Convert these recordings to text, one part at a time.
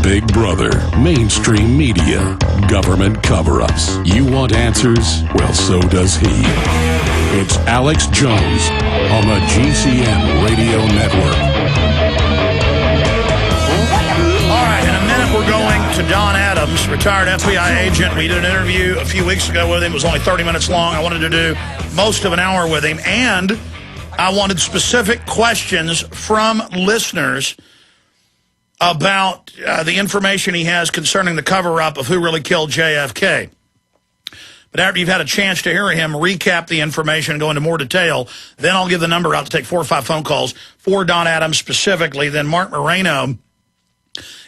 Big Brother, mainstream media, government cover-ups. You want answers? Well, so does he. It's Alex Jones on the GCN Radio Network. All right, in a minute we're going to Don Adams, retired FBI agent. We did an interview a few weeks ago with him. It was only 30 minutes long. I wanted to do most of an hour with him, and I wanted specific questions from listeners about the information he has concerning the cover-up of who really killed JFK. But after you've had a chance to hear him recap the information and go into more detail, then I'll give the number out to take 4 or 5 phone calls for Don Adams specifically. Then Mark Moreno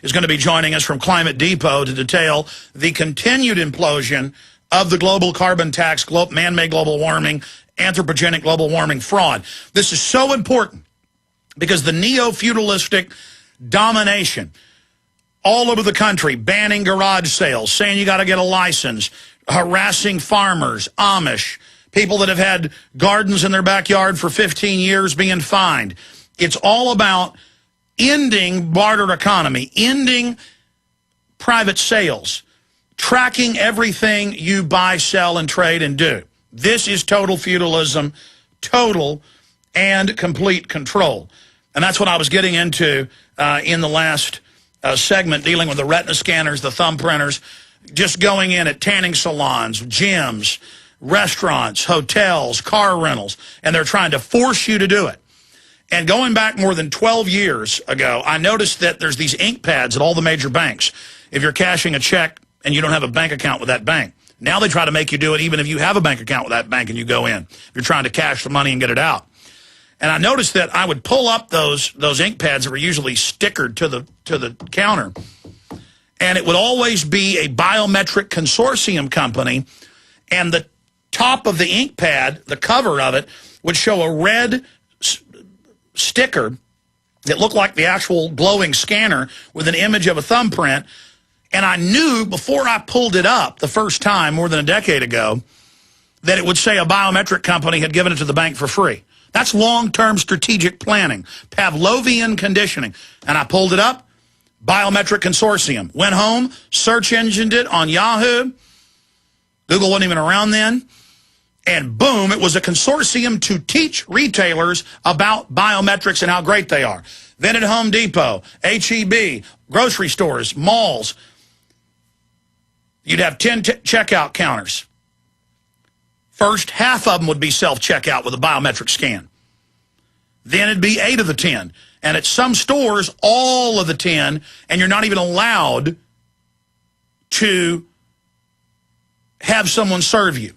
is going to be joining us from Climate Depot to detail the continued implosion of the global carbon tax, man-made global warming, anthropogenic global warming fraud. This is so important because the neo-feudalistic domination all over the country, banning garage sales, saying you got to get a license, harassing farmers, Amish, people that have had gardens in their backyard for 15 years being fined. It's all about ending barter economy, ending private sales, tracking everything you buy, sell, and trade and do. This is total feudalism, total and complete control. And that's what I was getting into in the last segment, dealing with the retina scanners, the thumb printers, just going in at tanning salons, gyms, restaurants, hotels, car rentals, and they're trying to force you to do it. And going back more than 12 years ago, I noticed that there's these ink pads at all the major banks. If you're cashing a check and you don't have a bank account with that bank, now they try to make you do it even if you have a bank account with that bank and you go in. If you're trying to cash the money and get it out. And I noticed that I would pull up those ink pads that were usually stickered to the counter, and it would always be a biometric consortium company, and the top of the ink pad, the cover of it, would show a red sticker that looked like the actual glowing scanner with an image of a thumbprint. And I knew before I pulled it up the first time more than a decade ago that it would say a biometric company had given it to the bank for free. That's long-term strategic planning, Pavlovian conditioning. And I pulled it up, biometric consortium. Went home, search engined it on Yahoo. Google wasn't even around then. And boom, it was a consortium to teach retailers about biometrics and how great they are. Then at Home Depot, H-E-B, grocery stores, malls, you'd have 10 checkout counters. First, half of them would be self-checkout with a biometric scan. Then it'd be 8 of the 10. And at some stores, all of the 10, and you're not even allowed to have someone serve you.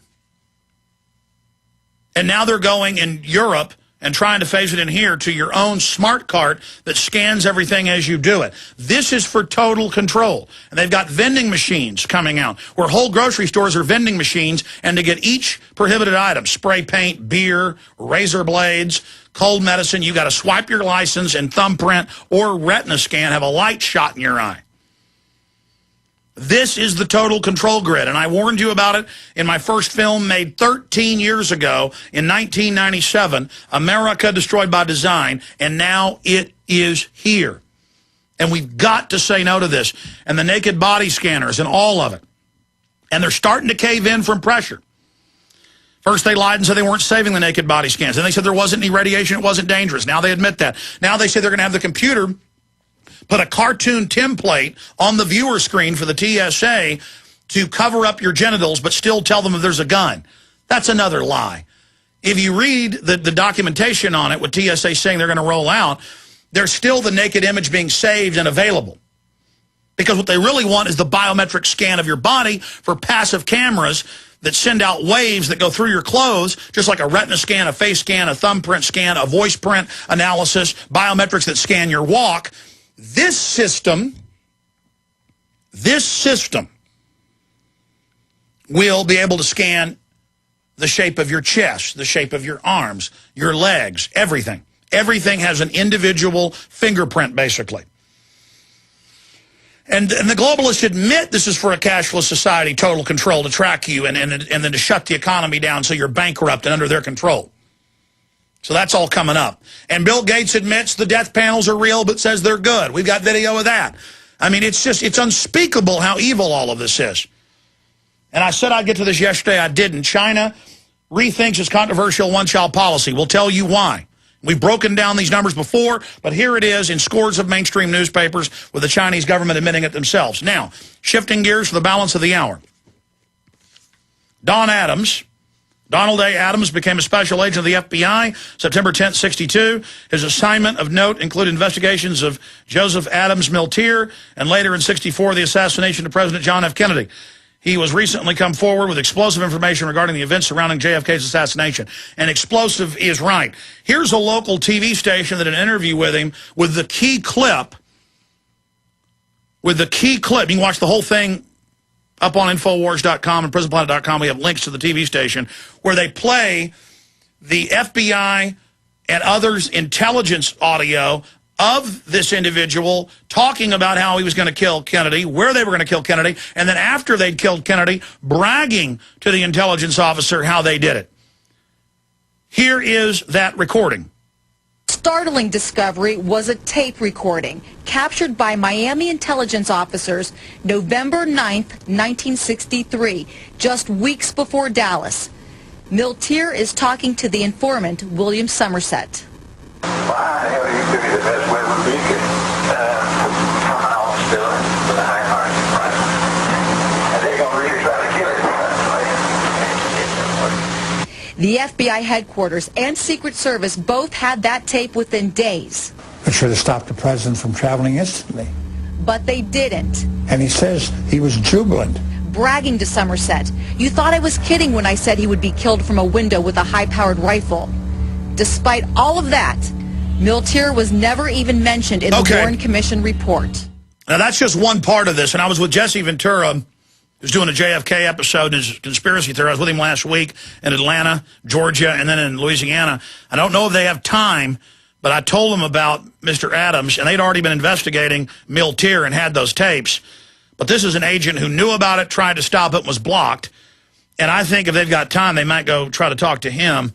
And now they're going in Europe and trying to phase it in here to your own smart cart that scans everything as you do it. This is for total control. And they've got vending machines coming out where whole grocery stores are vending machines, and to get each prohibited item, spray paint, beer, razor blades, cold medicine, you got to swipe your license and thumbprint or retina scan, have a light shot in your eye. This is the total control grid, and I warned you about it in my first film made 13 years ago in 1997, America Destroyed by Design, and now it is here. And we've got to say no to this, and the naked body scanners and all of it. And they're starting to cave in from pressure. First they lied and said they weren't saving the naked body scans. Then they said there wasn't any radiation, it wasn't dangerous. Now they admit that. Now they say they're going to have the computer put a cartoon template on the viewer screen for the TSA to cover up your genitals but still tell them if there's a gun. That's another lie. If you read the documentation on it, with TSA saying they're going to roll out, there's still the naked image being saved and available. Because what they really want is the biometric scan of your body for passive cameras that send out waves that go through your clothes, just like a retina scan, a face scan, a thumbprint scan, a voice print analysis, biometrics that scan your walk. This system will be able to scan the shape of your chest, the shape of your arms, your legs, everything. Everything has an individual fingerprint, basically. And the globalists admit this is for a cashless society, total control, to track you and then to shut the economy down so you're bankrupt and under their control. So that's all coming up. And Bill Gates admits the death panels are real, but says they're good. We've got video of that. I mean, it's unspeakable how evil all of this is. And I said I'd get to this yesterday. I didn't. China rethinks its controversial one-child policy. We'll tell you why. We've broken down these numbers before, but here it is in scores of mainstream newspapers with the Chinese government admitting it themselves. Now, shifting gears for the balance of the hour. Donald A. Adams became a special agent of the FBI September 10th, 62. His assignment of note included investigations of Joseph Adams Miltier and later in 64 the assassination of President John F. Kennedy. He was recently come forward with explosive information regarding the events surrounding JFK's assassination. And explosive is right. Here's a local TV station that did an interview with him with the key clip. You can watch the whole thing up on Infowars.com and PrisonPlanet.com. We have links to the TV station where they play the FBI and others' intelligence audio of this individual talking about how he was going to kill Kennedy, where they were going to kill Kennedy, and then after they'd killed Kennedy, bragging to the intelligence officer how they did it. Here is that recording. Startling discovery was a tape recording captured by Miami intelligence officers November 9th, 1963, just weeks before Dallas. Miltier is talking to the informant, William Somerset. Well, you could be the best way would be to come out still with a high heart, right? And they're going to really try to kill it. The FBI headquarters and Secret Service both had that tape within days. It should have stopped the president from traveling instantly. But they didn't. And he says he was jubilant. Bragging to Somerset, "You thought I was kidding when I said he would be killed from a window with a high-powered rifle." Despite all of that, Miltier was never even mentioned in the Warren Commission report. Now, that's just one part of this. And I was with Jesse Ventura, who's doing a JFK episode, and his conspiracy theory. I was with him last week in Atlanta, Georgia, and then in Louisiana. I don't know if they have time, but I told them about Mr. Adams, and they'd already been investigating Miltier and had those tapes. But this is an agent who knew about it, tried to stop it, and was blocked. And I think if they've got time, they might go try to talk to him.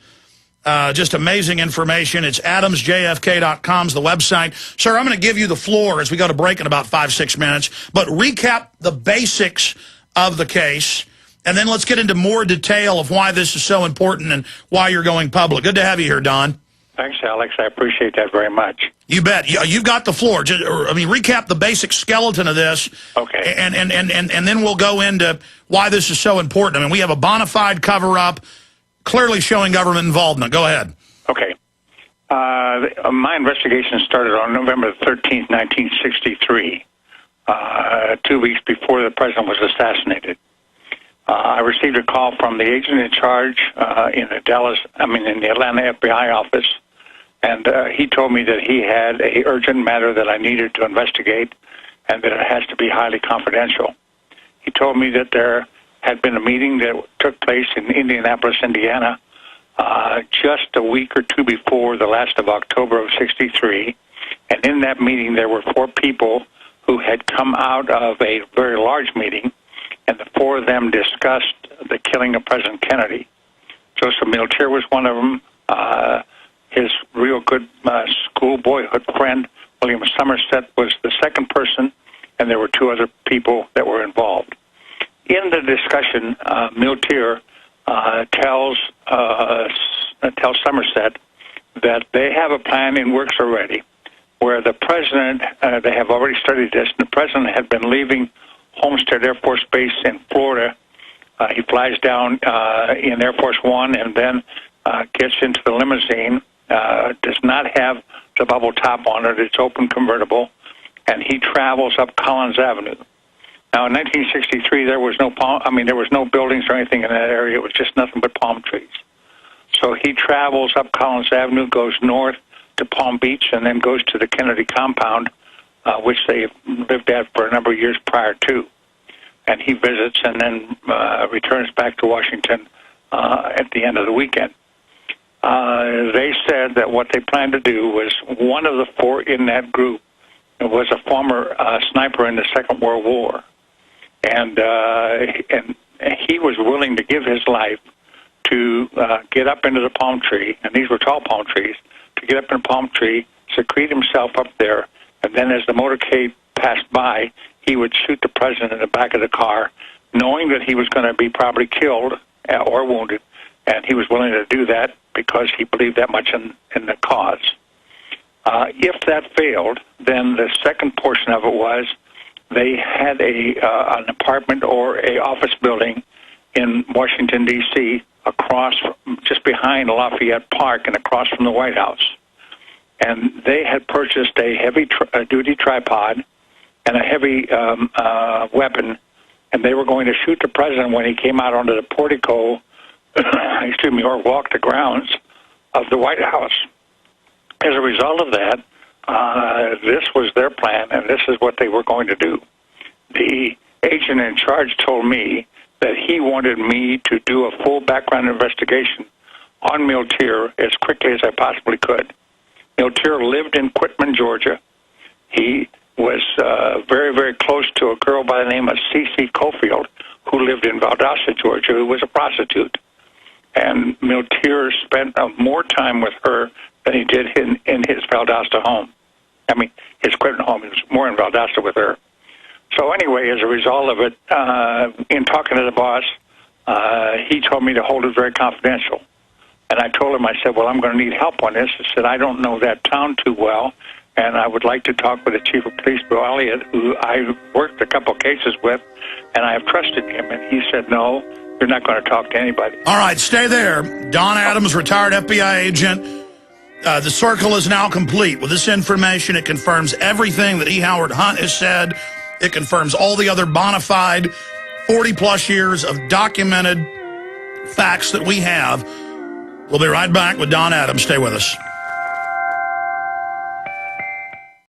Just amazing information. It's adamsjfk.com's the website. Sir, I'm going to give you the floor as we go to break in about 5-6 minutes. But recap the basics of the case, and then let's get into more detail of why this is so important and why you're going public. Good to have you here, Don. Thanks, Alex. I appreciate that very much. You bet. You've got the floor. Recap the basic skeleton of this. Okay. And then we'll go into why this is so important. I mean, we have a bona fide cover-up, clearly showing government involvement. Go ahead. Okay. My investigation started on November 13th, 1963, 2 weeks before the president was assassinated. I received a call from the agent in charge in the Atlanta FBI office, and he told me that he had an urgent matter that I needed to investigate and that it has to be highly confidential. He told me that there had been a meeting that took place in Indianapolis, Indiana, just a week or two before the last of October of '63. And in that meeting, there were 4 people who had come out of a very large meeting, and the 4 of them discussed the killing of President Kennedy. Joseph Miltier was one of them. His real good school boyhood friend, William Somerset, was the second person, and there were 2 other people that were involved. In the discussion, Miltier tells Somerset that they have a plan in works already where the president, they have already studied this, and the president had been leaving Homestead Air Force Base in Florida. He flies down in Air Force One and then gets into the limousine, does not have the bubble top on it, it's open convertible, and he travels up Collins Avenue. Now, in 1963, there was no buildings or anything in that area. It was just nothing but palm trees. So he travels up Collins Avenue, goes north to Palm Beach, and then goes to the Kennedy compound, which they lived at for a number of years prior to. And he visits and then returns back to Washington at the end of the weekend. They said that what they planned to do was one of the 4 in that group was a former sniper in the Second World War. And he was willing to give his life to get up into the palm tree, and these were tall palm trees, to get up in a palm tree, secrete himself up there, and then as the motorcade passed by, he would shoot the president in the back of the car, knowing that he was going to be probably killed or wounded, and he was willing to do that because he believed that much in the cause. If that failed, then the second portion of it was they had an apartment or a office building in Washington, D.C., just behind Lafayette Park and across from the White House. And they had purchased a heavy-duty tripod and a heavy weapon, and they were going to shoot the president when he came out onto the portico, or walked the grounds of the White House. As a result of that, this was their plan, and this is what they were going to do. The agent in charge told me that he wanted me to do a full background investigation on Miltier as quickly as I possibly could. Miltier lived in Quitman, Georgia. He was very, very close to a girl by the name of C.C. Cofield, who lived in Valdosta, Georgia, who was a prostitute. And Miltier spent more time with her than he did in his Valdosta home. I mean, his Quitman home. He was more in Valdosta with her. So anyway, as a result of it, in talking to the boss, he told me to hold it very confidential. And I told him, I said, well, I'm going to need help on this. I said, I don't know that town too well, and I would like to talk with the chief of police, Bill Elliott, who I worked a couple of cases with, and I have trusted him. And he said, no, you're not going to talk to anybody. All right, stay there. Don Adams, retired FBI agent. The circle is now complete. With this information, it confirms everything that E. Howard Hunt has said. It confirms all the other bona fide 40-plus years of documented facts that we have. We'll be right back with Don Adams. Stay with us.